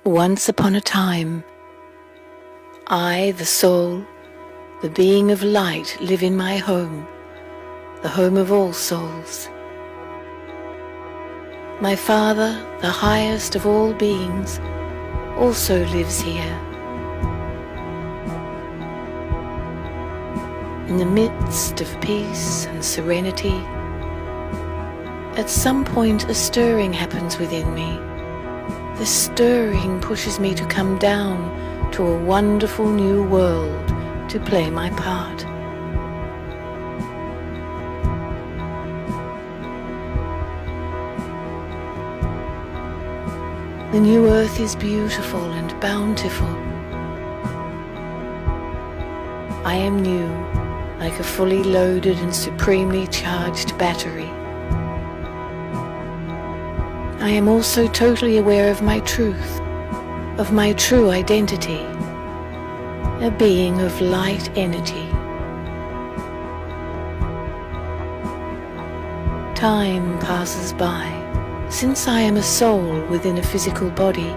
Once upon a time, I, the soul, the being of light, live in my home, the home of all souls. My Father, the highest of all beings, also lives here. In the midst of peace and serenity, at some point a stirring happens within me. This stirring pushes me to come down to a wonderful new world to play my part. The new earth is beautiful and bountiful. I am new, like a fully loaded and supremely charged battery. I am also totally aware of my truth, of my true identity, a being of light energy. Time passes by. Since I am a soul within a physical body,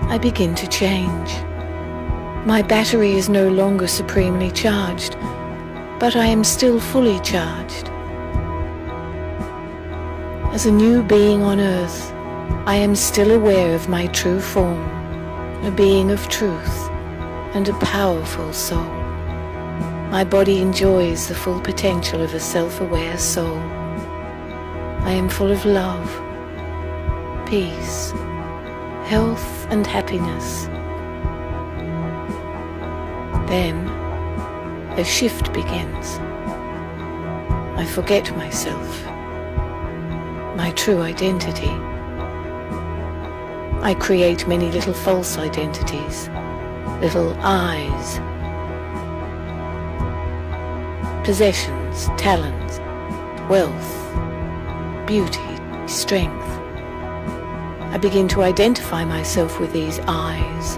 I begin to change. My battery is no longer supremely charged, but I am still fully charged. As a new being on earth, I am still aware of my true form, a being of truth and a powerful soul. My body enjoys the full potential of a self-aware soul. I am full of love, peace, health and happiness. Then a shift begins. I forget myself, my true identity. I create many little false identities, little I's, possessions, talents, wealth, beauty, strength. I begin to identify myself with these I's,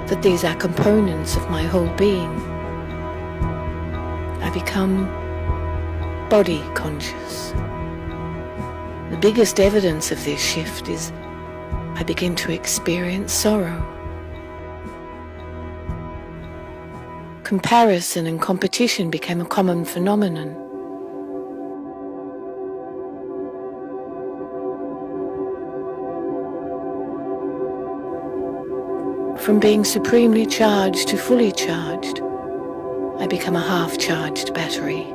that these are components of my whole being. I become body conscious. The biggest evidence of this shift is I begin to experience sorrow. Comparison and competition became a common phenomenon. From being supremely charged to fully charged, I become a half-charged battery.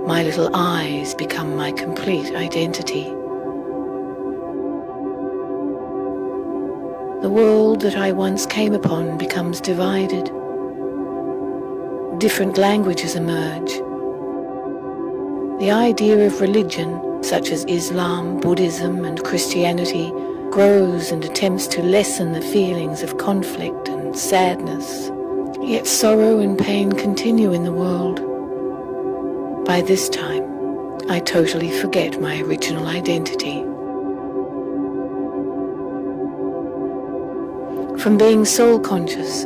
My little I's become my complete identity. The world that I once came upon becomes divided. Different languages emerge. The idea of religion, such as Islam, Buddhism, and Christianity, grows and attempts to lessen the feelings of conflict and sadness. Yet sorrow and pain continue in the world. By this time, I totally forget my original identity. From being soul conscious,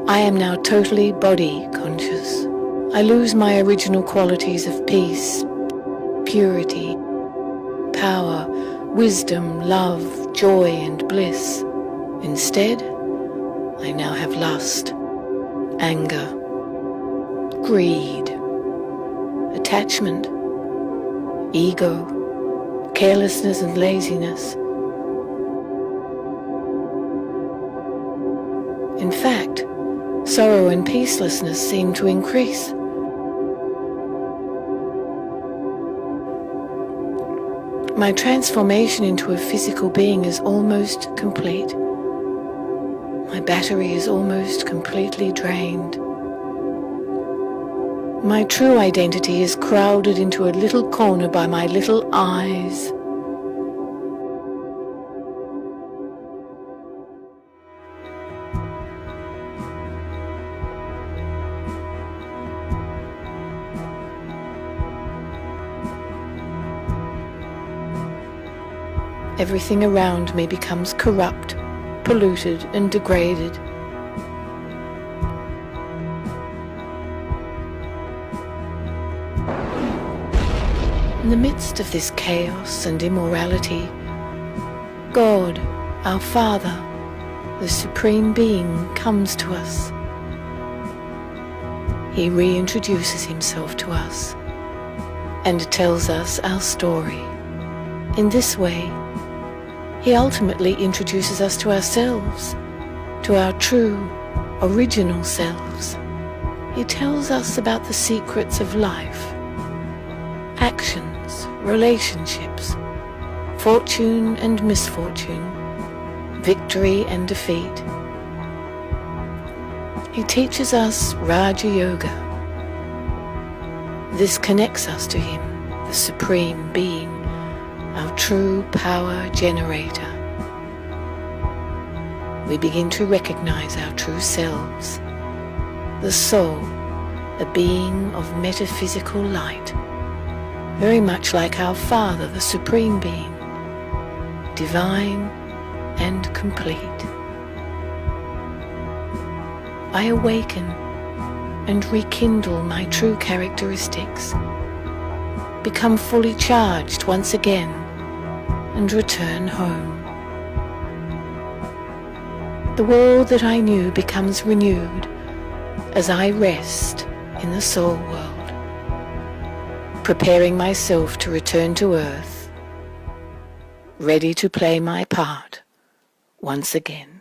I am now totally body conscious. I lose my original qualities of peace, purity, power, wisdom, love, joy, and bliss. Instead, I now have lust, anger, greed, attachment, ego, carelessness and laziness. In fact, sorrow and peacelessness seem to increase. My transformation into a physical being is almost complete. My battery is almost completely drained. My true identity is crowded into a little corner by my little I's. Everything around me becomes corrupt, polluted, and degraded. In the midst of this chaos and immorality, God, our Father, the Supreme Being, comes to us. He reintroduces himself to us and tells us our story. In this way, he ultimately introduces us to ourselves, to our true, original selves. He tells us about the secrets of life, actions, relationships, fortune and misfortune, victory and defeat. He teaches us Raja Yoga. This connects us to him, the Supreme Being, our true power generator. We begin to recognize our true selves, the soul, a being of metaphysical light, very much like our Father, the Supreme Being, divine and complete. I awaken and rekindle my true characteristics, become fully charged once again, and return home. The world that I knew becomes renewed as I rest in the soul world, preparing myself to return to earth, ready to play my part once again.